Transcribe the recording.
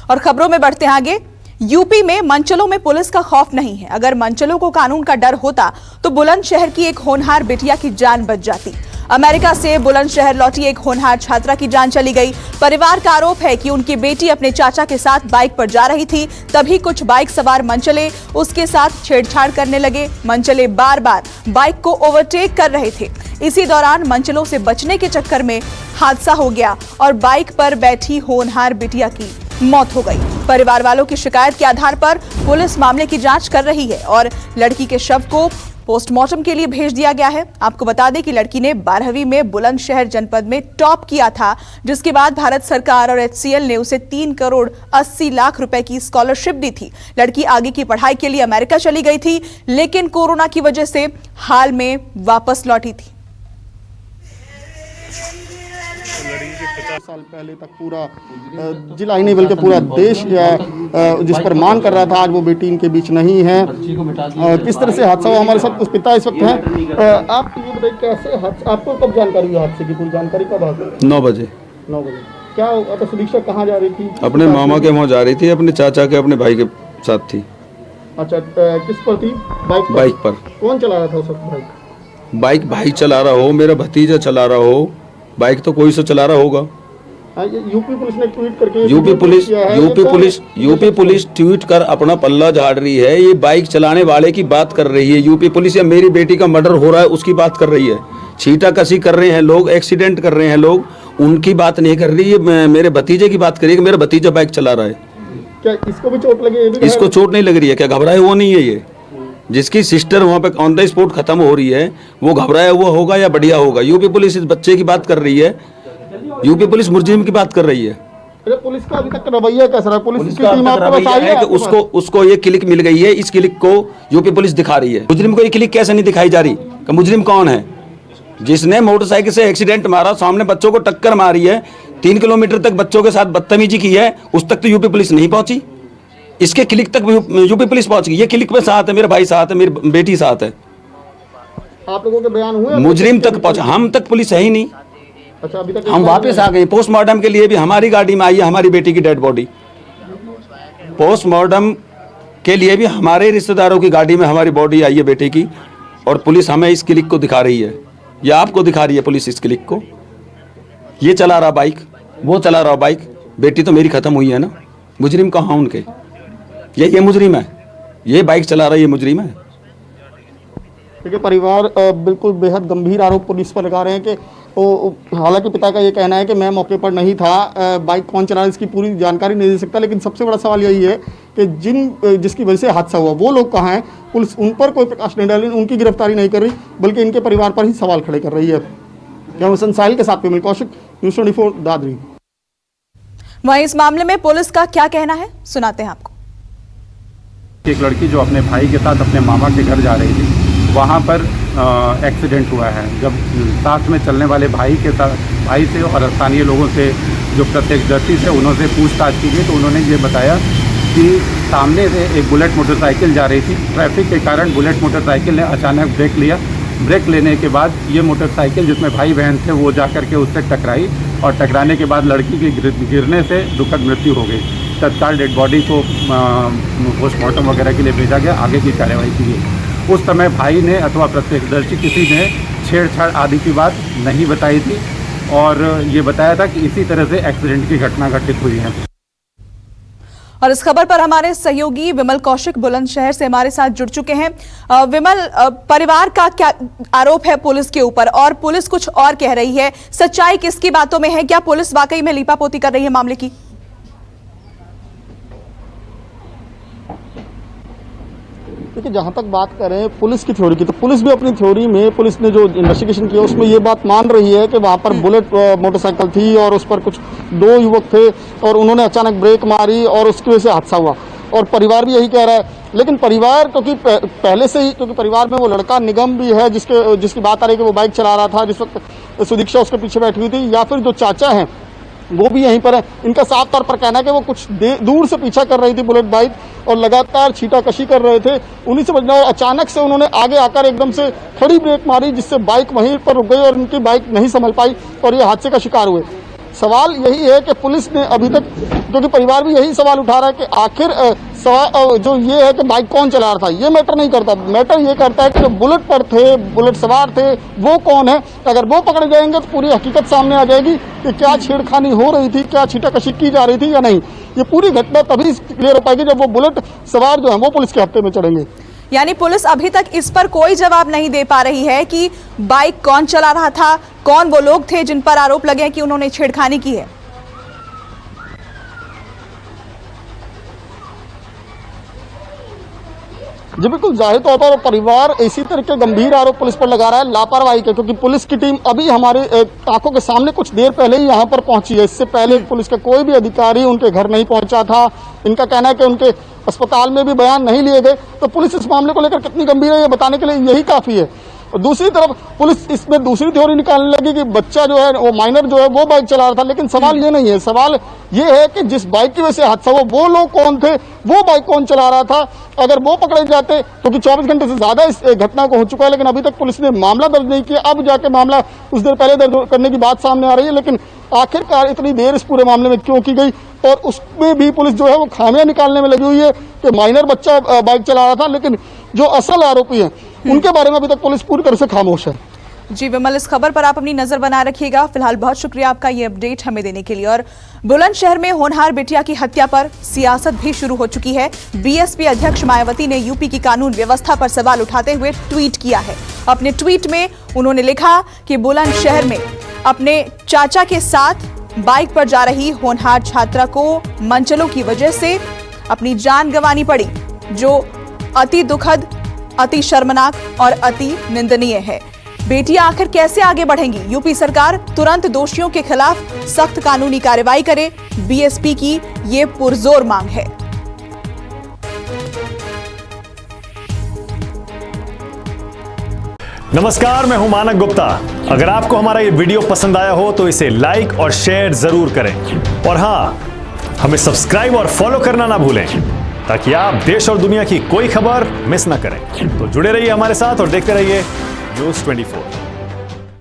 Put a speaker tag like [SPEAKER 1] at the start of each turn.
[SPEAKER 1] और खबरों में बढ़ते हैं आगे। यूपी में मनचलों में पुलिस का खौफ नहीं है। अगर मनचलों को कानून का डर होता तो बुलंदशहर की एक होनहार बिटिया की जान बच जाती। अमेरिका से बुलंदशहर लौटी एक होनहार छात्रा की जान चली गई। परिवार का आरोप है कि उनकी बेटी अपने चाचा के साथ बाइक पर जा रही थी, तभी कुछ बाइक सवार मनचले उसके साथ छेड़छाड़ करने लगे। मनचले बार बार बाइक को ओवरटेक कर रहे थे। इसी दौरान मनचलों से बचने के चक्कर में हादसा हो गया और बाइक पर बैठी होनहार बिटिया की मौत हो गई। परिवार वालों की शिकायत के आधार पर पुलिस मामले की जांच कर रही है और लड़की के शव को पोस्टमार्टम के लिए भेज दिया गया है। आपको बता दें कि लड़की ने 12वीं में बुलंदशहर जनपद में टॉप किया था, जिसके बाद भारत सरकार और HCL ने उसे 3 करोड़ 80 लाख रुपए की स्कॉलरशिप दी थी। लड़की आगे की पढ़ाई के लिए अमेरिका चली गई थी, लेकिन कोरोना की वजह से हाल में वापस लौटी थी।
[SPEAKER 2] 50 साल पहले तक पूरा जिला ही नहीं बल्कि पूरा देश जिस पर मान कर रहा था, आज वो बेटी इनके बीच नहीं है। किस तरह से हादसा हुआ? हमारे साथ कुछ पिता इस वक्त हैं। आप ये बताइए कैसे हादसा, आपको कब जानकारी हुई हादसे की? पूरी जानकारी कब आई?
[SPEAKER 3] 9 बजे।
[SPEAKER 2] 9 बजे क्या तो सुदीक्षा कहाँ जा रही थी?
[SPEAKER 3] अपने मामा के वहाँ जा रही थी, अपने चाचा के अपने भाई के साथ थी।
[SPEAKER 2] अच्छा, किस पर थी? बाइक पर। कौन चला रहा था उस वक्त बाइक?
[SPEAKER 3] भाई चला रहा हो, मेरा भतीजा चला रहा हो, बाइक तो कोई से चला रहा होगा।
[SPEAKER 2] यूपी पुलिस ने ट्वीट करके
[SPEAKER 3] यूपी पुलिस ट्वीट कर अपना पल्ला झाड़ रही है। ये बाइक चलाने वाले की बात कर रही है यूपी पुलिस, या मेरी बेटी का मर्डर हो रहा है उसकी बात कर रही है। छींटाकशी कर रहे हैं लोग, एक्सीडेंट कर रहे हैं लोग, उनकी बात नहीं कर रही है। मेरे भतीजे की बात कर रही है कि मेरा भतीजा बाइक चला रहा है।
[SPEAKER 2] क्या इसको भी चोट लगी?
[SPEAKER 3] इसको चोट नहीं लग रही है। क्या घबराए हुआ नहीं है? ये जिसकी सिस्टर वहाँ पे ऑन द स्पॉट खत्म हो रही है, वो घबराया हुआ होगा या बढ़िया होगा? यूपी पुलिस इस बच्चे की बात कर रही है, यूपी पुलिस मुजरिम की बात कर रही है।
[SPEAKER 2] पुलिस का अभी तक रवैया कैसा रहा? पुलिस की टीम
[SPEAKER 3] रवैया है कि उसको ये क्लिक मिल गई है, इस क्लिक को यूपी पुलिस दिखा रही है। मुजरिम को ये क्लिक कैसे नहीं दिखाई जा रही? कि मुजरिम कौन है? जिसने मोटरसाइकिल से एक्सीडेंट मारा, सामने बच्चों को टक्कर मारी है, 3 किलोमीटर तक बच्चों के साथ बदतमीजी की है, उस तक तो यूपी पुलिस नहीं पहुंची। इसके क्लिक तक यूपी पुलिस पहुंच गई। ये क्लिक पे साथ है, मेरा भाई साथ है, मेरी बेटी साथ है।
[SPEAKER 2] आप लोगों के बयान हुए?
[SPEAKER 3] मुजरिम तक पहुंचा, हम तक पुलिस है ही नहीं।
[SPEAKER 2] अच्छा, अभी तक
[SPEAKER 3] हम वापस आ गए। पोस्टमार्टम के लिए भी हमारी गाड़ी में आई है हमारी बेटी की डेड बॉडी। पोस्टमार्टम के लिए भी हमारे रिश्तेदारों की गाड़ी में हमारी बॉडी आई है बेटी की, और पुलिस हमें इस क्लिक को दिखा रही है, या आपको दिखा रही है पुलिस इस क्लिक को। ये चला रहा बाइक, वो चला रहा बाइक, बेटी तो मेरी खत्म हुई है ना। मुजरिम कहाँ उनके? ये मुजरिम है, ये बाइक चला रहा है, ये मुजरिम है।
[SPEAKER 2] देखिए, परिवार बिल्कुल बेहद गंभीर आरोप पुलिस पर लगा रहे हैं कि हालांकि पिता का ये कहना है कि मैं मौके पर नहीं था, बाइक कौन चला रहा है इसकी पूरी जानकारी नहीं दे सकता, लेकिन सबसे बड़ा सवाल यही है कि जिसकी वजह से हादसा हुआ वो लोग कहाँ हैं? पुलिस उन पर कोई प्रकाश नहीं डाली, उनकी गिरफ्तारी नहीं कर रही, बल्कि इनके परिवार पर ही सवाल खड़े कर रही है। कैमरा साहिल के साथ विमल कौशिक, न्यूज़ 24 दादरी।
[SPEAKER 1] वहीं इस मामले में पुलिस का क्या कहना है, सुनाते हैं आपको।
[SPEAKER 4] एक लड़की जो अपने भाई के साथ अपने मामा के घर जा रही थी, वहाँ पर एक्सीडेंट हुआ है। जब साथ में चलने वाले भाई से और स्थानीय लोगों से जो प्रत्यक्षदर्शी थे उन्होंने पूछताछ की गई, तो उन्होंने ये बताया कि सामने से एक बुलेट मोटरसाइकिल जा रही थी। ट्रैफिक के कारण बुलेट मोटरसाइकिल ने अचानक ब्रेक लिया। ब्रेक लेने के बाद ये मोटरसाइकिल जिसमें भाई बहन थे वो जा करके उससे टकराई, और टकराने के बाद लड़की के गिरने से दुखद मृत्यु हो गई। तत्काल डेड बॉडी को पोस्टमार्टम वगैरह के लिए भेजा गया, आगे की कार्यवाही की गई। उस समय भाई ने अथवा प्रत्यक्षदर्शी किसी ने छेड़छाड़ आदि की बात नहीं बताई थी, और ये बताया था कि इसी तरह से एक्सीडेंट की घटना घटित हुई है।
[SPEAKER 1] और इस खबर पर हमारे सहयोगी विमल कौशिक बुलंदशहर से हमारे साथ जुड़ चुके हैं। विमल, परिवार का क्या आरोप है पुलिस के ऊपर, और पुलिस कुछ और कह रही है, सच्चाई किसकी बातों में है? क्या पुलिस वाकई में लीपापोती कर रही है मामले की?
[SPEAKER 2] देखिए, जहाँ तक बात करें पुलिस की थ्योरी की, तो पुलिस भी अपनी थ्योरी में, पुलिस ने जो इन्वेस्टिगेशन किया उसमें ये बात मान रही है कि वहाँ पर बुलेट मोटरसाइकिल थी और उस पर कुछ 2 युवक थे और उन्होंने अचानक ब्रेक मारी और उसकी वजह से हादसा हुआ, और परिवार भी यही कह रहा है। लेकिन परिवार, क्योंकि पहले से ही, क्योंकि परिवार में वो लड़का निगम भी है जिसकी बात आ रही है कि वो बाइक चला रहा था जिस वक्त सुदीक्षा उसके पीछे बैठी हुई थी, या फिर जो चाचा हैं वो भी यहीं पर है। इनका साफ तौर पर कहना है कि वो कुछ दूर से पीछा कर रही थी बुलेट बाइक, और लगातार छींटाकशी कर रहे थे, उन्हीं से बचना। और अचानक से उन्होंने आगे आकर एकदम से खड़ी ब्रेक मारी, जिससे बाइक वहीं पर रुक गई और उनकी बाइक नहीं संभल पाई और ये हादसे का शिकार हुए। सवाल यही है कि पुलिस ने अभी तक, क्योंकि परिवार भी यही सवाल उठा रहा है कि आखिर जो ये है कि बाइक कौन चला रहा था, ये मैटर नहीं करता। मैटर ये करता है कि जो बुलेट पर थे, बुलेट सवार थे, वो कौन है। अगर वो पकड़े जाएंगे तो पूरी हकीकत सामने आ जाएगी कि क्या छेड़खानी हो रही थी, क्या छीटाकशी की जा रही थी या नहीं। ये पूरी घटना तभी क्लियर हो पाएगी जब वो बुलेट सवार जो है वो पुलिस के हफ्ते में चढ़ेंगे।
[SPEAKER 1] यानी पुलिस अभी तक इस पर कोई जवाब नहीं दे पा रही है कि बाइक कौन चला रहा था, कौन वो लोग थे जिन पर आरोप लगे हैं कि उन्होंने छेड़खानी की है।
[SPEAKER 2] जी बिल्कुल, जाहिर तौर पर परिवार इसी तरह के गंभीर आरोप पुलिस पर लगा रहा है लापरवाही के, क्योंकि पुलिस की टीम अभी हमारे आंखों के सामने कुछ देर पहले ही यहाँ पर पहुंची है। इससे पहले पुलिस का कोई भी अधिकारी उनके घर नहीं पहुंचा था। इनका कहना है कि उनके अस्पताल में भी बयान नहीं लिए गए। तो पुलिस इस मामले को लेकर कितनी गंभीर है ये बताने के लिए यही काफी है। और दूसरी तरफ पुलिस इसमें दूसरी थ्योरी निकालने लगी कि बच्चा जो है वो माइनर जो है वो बाइक चला रहा था, लेकिन सवाल ये नहीं है। सवाल ये है कि जिस बाइक की वजह से हादसा हुआ वो लोग कौन थे, वो बाइक कौन चला रहा था। अगर वो पकड़े जाते, क्योंकि 24 घंटे से ज्यादा इस घटना को हो चुका है, लेकिन अभी तक पुलिस ने मामला दर्ज नहीं किया। अब जाके मामला कुछ देर पहले दर्ज करने की बात सामने आ रही है, लेकिन आखिरकार इतनी देर इस पूरे मामले में क्यों की गई। और उसमें भी पुलिस जो है वो खामियां निकालने में लगी हुई है कि माइनर बच्चा बाइक चला रहा था, लेकिन जो असल आरोपी हैं उनके बारे में अभी तक पुलिस पूरी तरह से खामोश है।
[SPEAKER 1] जी विमल, इस खबर पर आप अपनी नजर बनाए रखिएगा। फिलहाल बहुत शुक्रिया आपका ये अपडेट हमें देने के लिए। और बुलंदशहर में होनहार बिटिया की हत्या पर सियासत भी शुरू हो चुकी है। बीएसपी अध्यक्ष मायावती ने यूपी की कानून व्यवस्था पर सवाल उठाते हुए ट्वीट किया है। अपने ट्वीट में उन्होंने लिखा कि बुलंदशहर में अपने चाचा के साथ बाइक पर जा रही होनहार छात्रा को मंचलों की वजह से अपनी जान गंवानी पड़ी, जो अति दुखद, अति शर्मनाक और अति निंदनीय है। बेटियां आखिर कैसे आगे बढ़ेंगी? यूपी सरकार तुरंत दोषियों के खिलाफ सख्त कानूनी कार्रवाई करे, बीएसपी की ये पुरजोर मांग है।
[SPEAKER 5] नमस्कार, मैं हूं मानक गुप्ता। अगर आपको हमारा ये वीडियो पसंद आया हो तो इसे लाइक और शेयर जरूर करें, और हां, हमें सब्सक्राइब और फॉलो करना ना भूलें ताकि आप देश और दुनिया की कोई खबर मिस ना करें। तो जुड़े रहिए हमारे साथ और देखते रहिए News 24।